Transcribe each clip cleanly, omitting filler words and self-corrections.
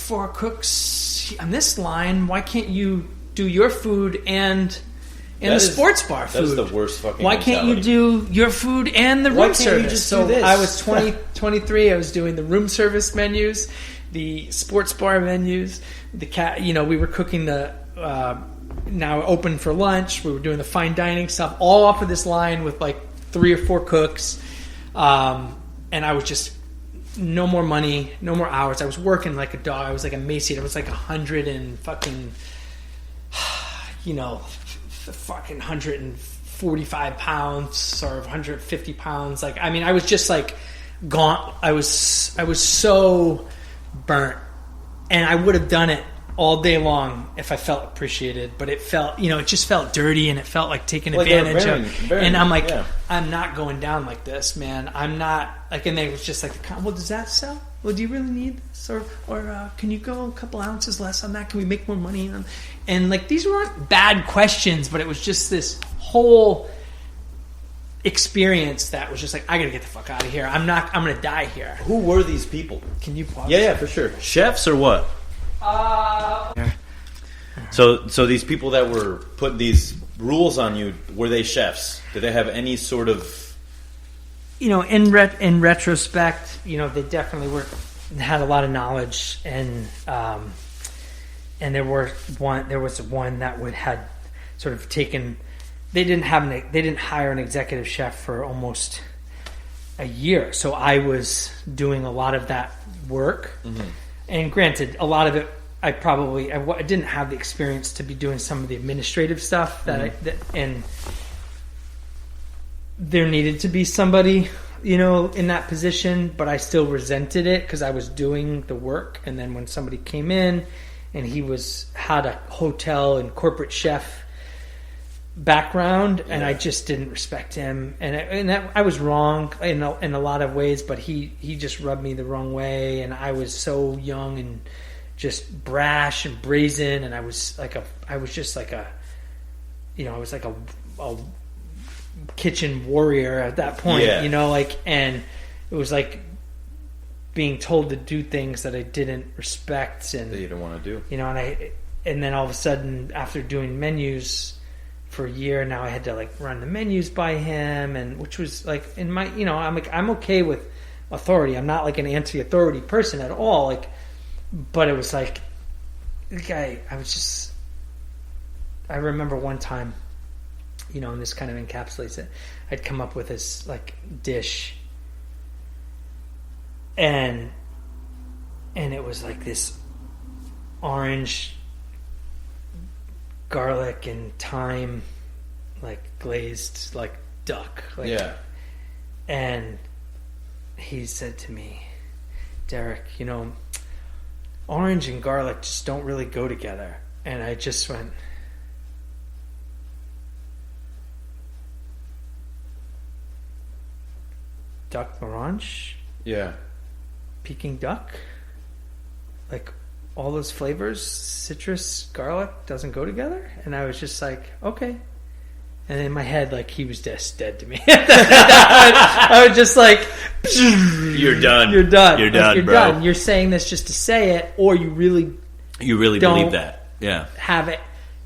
4 cooks on this line. Why can't you do your food and the sports bar food? That's the worst fucking Why can't you do your food and the room service? You just do this? I was 23. I was doing the room service menus, the sports bar menus, we were cooking the now open for lunch. We were doing the fine dining stuff all off of this line with like 3 or 4 cooks. And I was just no more money, no more hours. I was working like a dog. I was like emaciated. I was like 100 and fucking, fucking 145 pounds or 150 pounds. Like, I mean, I was just like gaunt. I was so burnt, and I would have done it all day long if I felt appreciated, but it felt, it just felt dirty, and it felt like taking advantage of. And I'm like, I'm not going down like this, man. I'm not like. And they was just like, well, does that sell? Well, do you really need this, or can you go a couple ounces less on that? Can we make more money? And like, these weren't bad questions, but it was just this whole experience that was just like, I gotta get the fuck out of here. I'm gonna die here. Who were these people? Can you pause? Yeah, for sure. Chefs or what? So these people that were putting these rules on you, were they chefs? Did they have any sort of... in retrospect, they definitely had a lot of knowledge, and there was one that had sort of taken... They didn't hire an executive chef for almost a year, so I was doing a lot of that work. Mm-hmm. And granted, a lot of it, I didn't have the experience to be doing some of the administrative stuff and there needed to be somebody, in that position, but I still resented it because I was doing the work. And then when somebody came in and he had a hotel and corporate chef background, and I just didn't respect him, and that, I was wrong in a lot of ways, but he just rubbed me the wrong way, and I was so young and just brash and brazen, and I was like a kitchen warrior at that point, and it was like being told to do things that I didn't respect and that you didn't want to do, and then all of a sudden, after doing menus for a year now, I had to like run the menus by him, and which was like in my, I'm okay with authority. I'm not like an anti-authority person at all. Like, but it was like, the guy, I remember one time, and this kind of encapsulates it. I'd come up with this like dish, and it was like this orange garlic and thyme, like glazed like duck, and he said to me, Derek, orange and garlic just don't really go together. And I just went, duck l'orange, Peking duck, like all those flavors, citrus, garlic, doesn't go together? And I was just like, okay. And in my head, like, he was just dead to me. I was just like, You're done. You're done. You're done, bro. Done. You're saying this just to say it, or you really believe that. Yeah. Have it.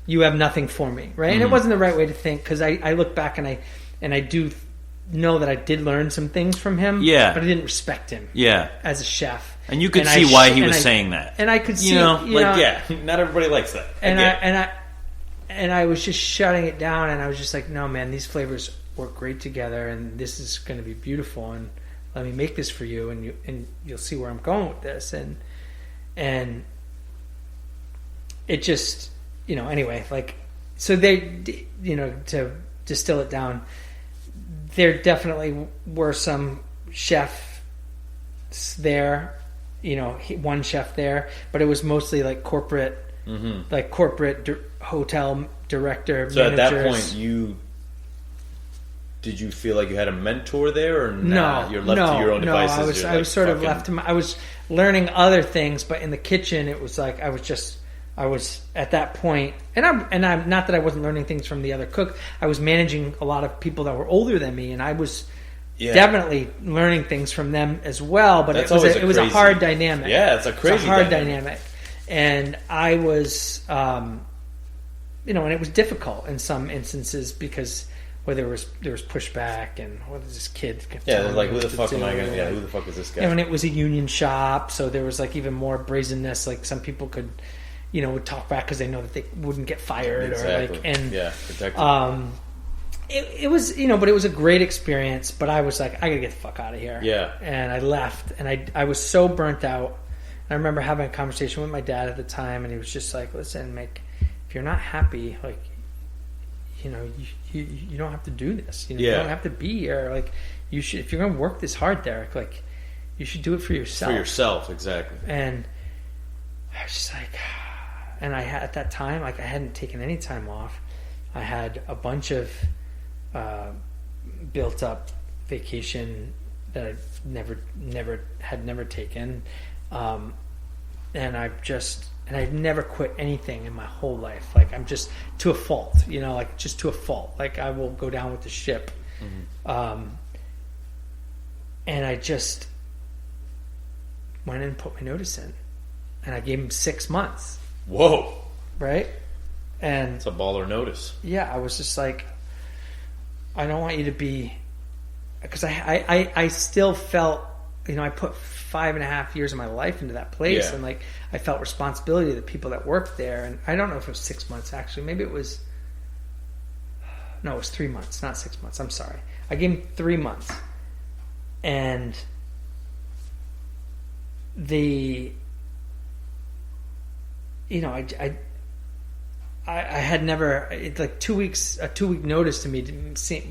You have nothing for me, right? Mm-hmm. And it wasn't the right way to think, because I look back and I do know that I did learn some things from him. Yeah. But I didn't respect him. Yeah. As a chef. And you could see why he was saying that. And I could see, not everybody likes that. And I was just shutting it down, and I was just like, no, man, these flavors work great together, and this is going to be beautiful, and let me make this for you, and you'll see where I'm going with this, and it just, anyway, like, so they, to distill it down, there definitely were some chefs there, one chef there, but it was mostly like corporate, hotel director. So managers. At that point, did you feel like you had a mentor there, or no? You're left to your own devices. I was sort of left to I was learning other things, but in the kitchen, it was like I was at that point, and I'm not that I wasn't learning things from the other cook. I was managing a lot of people that were older than me, and I was. Yeah. Definitely learning things from them as well, but it was a hard dynamic. Yeah, it's a crazy dynamic. And I was, and it was difficult in some instances because there was pushback and what is this kid? Yeah, they're like, who the fuck am I going to? Yeah, who the fuck is this guy? And it was a union shop, so there was like even more brazenness. Like some people could, would talk back because they know that they wouldn't get fired exactly. Protected. It was, but it was a great experience. But I was like, I gotta get the fuck out of here. Yeah. And I left, and I was so burnt out. I remember having a conversation with my dad at the time, and he was just like, "Listen, Mick, if you're not happy, like, you don't have to do this. You don't have to be here. Like, you should, if you're going to work this hard, Derek, like, you should do it for yourself. For yourself, exactly." And I was just like, and I had, at that time, like, I hadn't taken any time off. I had a bunch of built up vacation that I never taken. And I've never quit anything in my whole life. Like, I'm just to a fault, just to a fault. Like, I will go down with the ship. Mm-hmm. And I just went and put my notice in, and I gave him 6 months. Whoa. Right? And it's a baller notice. Yeah. I was just like, I don't want you to be, because I still felt, I put 5.5 years of my life into that place, and like I felt responsibility to the people that worked there. And I don't know if it was 6 months actually. Maybe it was 3 months, not 6 months. I'm sorry. I gave him 3 months, and I had never, like 2 weeks, a 2 week notice to me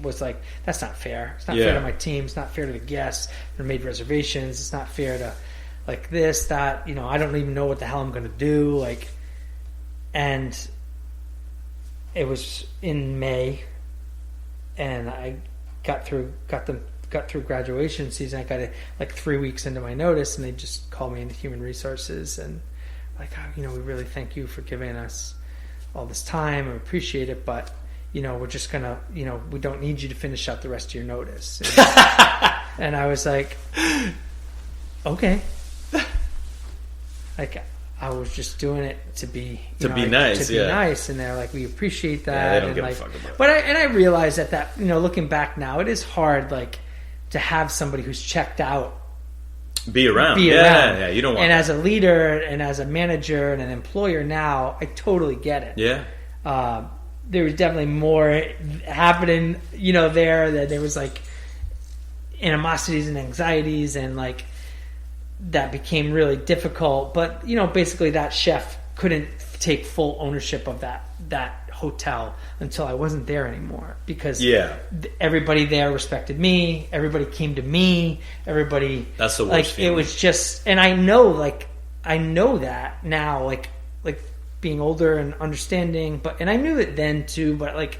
was like, that's not fair. It's not fair to my team. It's not fair to the guests that made reservations. It's not fair to like this, that, I don't even know what the hell I'm going to do. Like, and it was in May, and I got through graduation season. I got like 3 weeks into my notice, and they just called me into human resources and like, we really thank you for giving us all this time. I appreciate it, but we're just gonna, we don't need you to finish out the rest of your notice. And I was like, okay. Like, I was just doing it to be nice, nice, and they're like, we appreciate that. Yeah, they don't and give like, a fuck about but I realized that looking back now, it is hard, like, to have somebody who's checked out be around. Yeah, you don't want. And as a leader and as a manager and an employer now, I totally get it. Yeah. There was definitely more happening, there, that there was like animosities and anxieties, and like that became really difficult. But basically that chef couldn't take full ownership of that hotel until I wasn't there anymore, because everybody there respected me. Everybody came to me. Everybody. That's the worst. Like, feeling. It was just, and I know that now, like being older and understanding, and I knew it then too, but like,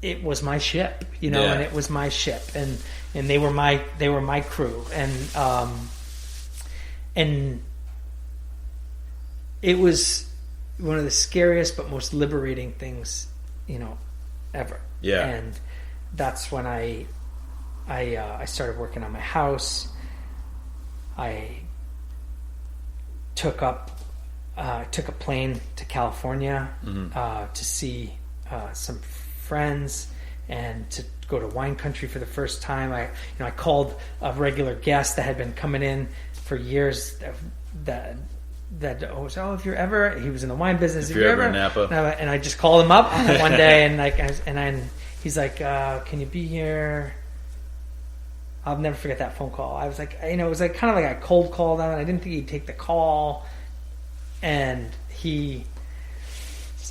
it was my ship, and it was my ship, and they were my crew, and it was one of the scariest but most liberating things, ever. Yeah. And that's when I started working on my house. I took a plane to California to see some friends and to go to wine country for the first time. I called a regular guest that had been coming in for years if you're ever, he was in the wine business. If you're ever in Napa, and I just called him up one day, and he's like, "Can you be here?" I'll never forget that phone call. I was like, it was like kind of like I cold called him, and I didn't think he'd take the call. And his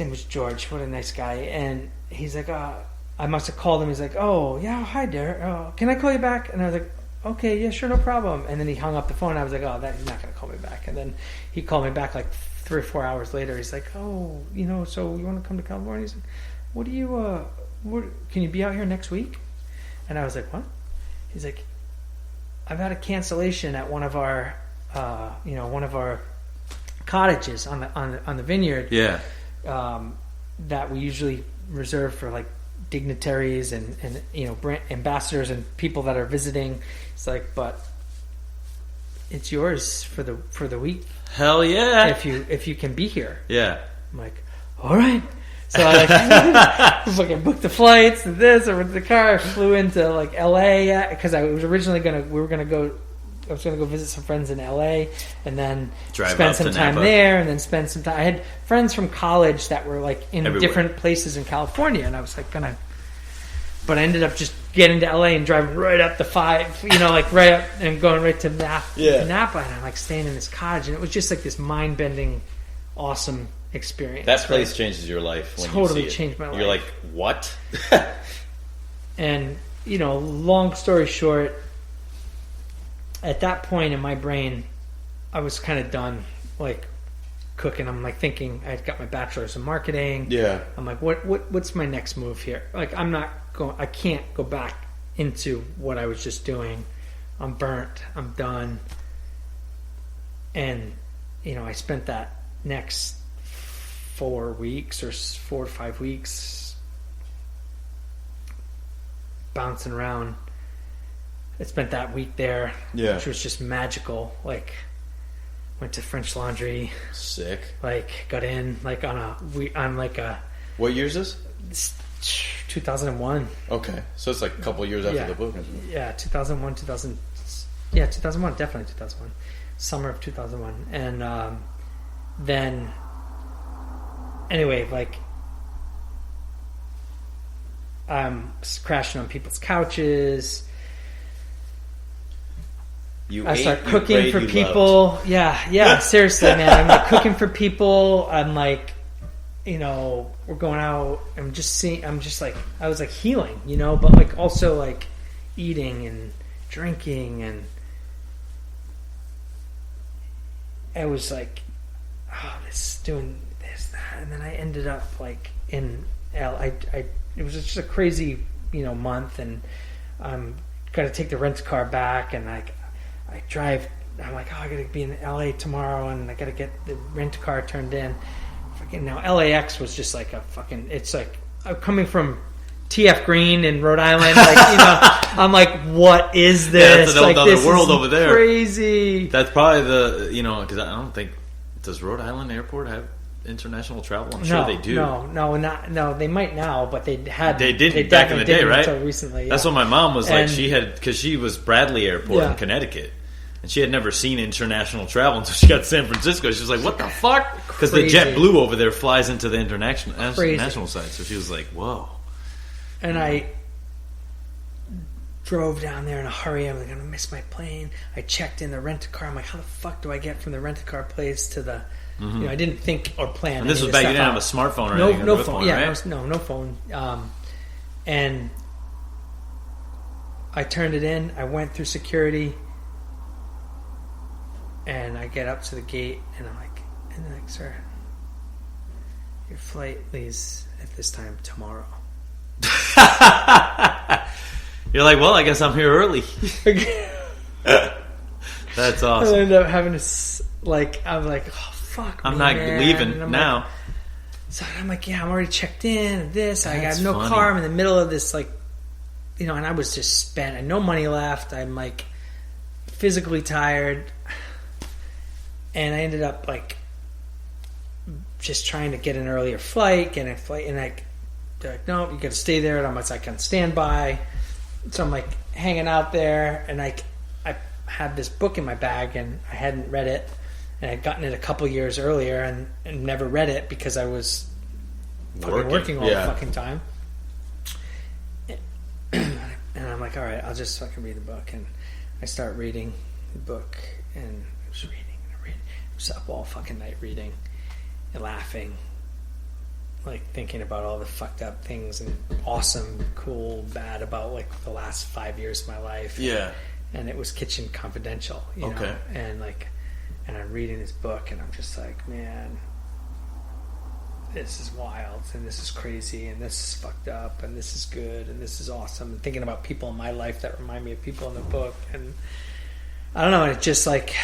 name was George. What a nice guy. And he's like, I must have called him. He's like, "Oh yeah, hi Derek. Can I call you back?" And I was like, "Okay, yeah, sure, no problem." And then he hung up the phone. I was like, "Oh, he's not going to call me back." And then he called me back like 3 or 4 hours later. He's like, "Oh, so you want to come to California?" He's like, "What do you? Can you be out here next week?" And I was like, "What?" He's like, "I've had a cancellation at one of our cottages on the vineyard. Yeah. That we usually reserve for like dignitaries and brand ambassadors and people that are visiting." It's like, "But it's yours for the week." Hell yeah. If you can be here. Yeah. I'm like, all right. So I fucking booked the flights and this. I rented the car. I flew into like LA because I was originally I was gonna go visit some friends in LA and then spend some time there and then spend some time. I had friends from college that were like in different places in California, and I was like but I ended up just getting to LA and driving right up the 5, like right up and going right to Napa, and I'm like staying in this cottage, and it was just like this mind-bending, awesome experience. That place changes your life when totally you see it. Changed my life. You're like, what? And long story short, at that point in my brain, I was kind of done like cooking. I'm like thinking I got my bachelor's in marketing. Yeah. I'm like, what's my next move here? Like, I can't go back into what I was just doing. I'm burnt. I'm done. And I spent that next 4 weeks or 4 to 5 weeks bouncing around. I spent that week there, which was just magical. Like, went to French Laundry. Sick. Like, got in like on a. What year is this? 2001. Okay, so it's like a couple of years after the book. Yeah, 2001, 2001, definitely 2001, summer of 2001, and then anyway, like I'm crashing on people's couches. I start cooking for people. Loved. Yeah, seriously, man. I'm like cooking for people. I'm like, we're going out. I was like healing, but like also like eating and drinking, and I was like, doing this, that, and then I ended up like in it was just a crazy, month, and I'm got to take the rent car back, and I drive. I'm like, I got to be in LA tomorrow, and I got to get the rent car turned in. Now LAX was just like a fucking. It's like I'm coming from TF Green in Rhode Island. Like I'm like, what is this? Yeah, it's like, another world over there. Crazy. That's probably the because I don't think does Rhode Island Airport have international travel? I'm sure they do. No. They might now, but they had. They did back in the day, right? Until recently, yeah. That's what my mom was like. She had because she was Bradley Airport in Connecticut. And she had never seen international travel until she got to San Francisco. She was like, what the fuck? Because the JetBlue over there flies into the international side. So she was like, whoa. And I drove down there in a hurry. I'm like, I'm going to miss my plane. I checked in the rent-a-car. I'm like, how the fuck do I get from the rent-a-car place to the... I didn't think or plan. And this was back, you didn't have a smartphone or anything. No phone. Phone, yeah, right? no phone. And I turned it in. I went through security. And I get up to the gate, and I'm like, sir, your flight leaves at this time tomorrow. You're like, well, I guess I'm here early. That's awesome. I ended up having to, I'm like, oh, fuck, I'm not leaving now. Like, so I'm like, yeah, I'm already checked in, and this, I got no car, I'm in the middle of this, like, and I was just spent, I had no money left, I'm like, physically tired. And I ended up like just trying to get an earlier flight, and they're like, no, you got to stay there. And I'm like, on standby. So I'm like hanging out there, and I had this book in my bag, and I hadn't read it, and I'd gotten it a couple years earlier, and never read it because I was working all the fucking time. And I'm like, all right, I'll just fucking read the book, and I start reading the book, and I was reading. I was up all fucking night reading and laughing, like thinking about all the fucked up things and awesome, cool, bad about like the last 5 years of my life. Yeah. And it was Kitchen Confidential, you know? And I'm reading this book, and I'm just like, man, this is wild, and this is crazy, and this is fucked up, and this is good, and this is awesome. And thinking about people in my life that remind me of people in the book, and I don't know, and it just like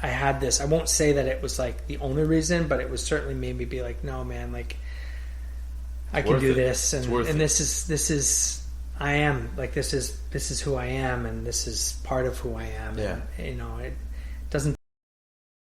I had this. I won't say that it was like the only reason, but it was certainly made me be like, no, man, like I can do this, and this is I am like this is who I am, and this is part of who I am. Yeah. And, doesn't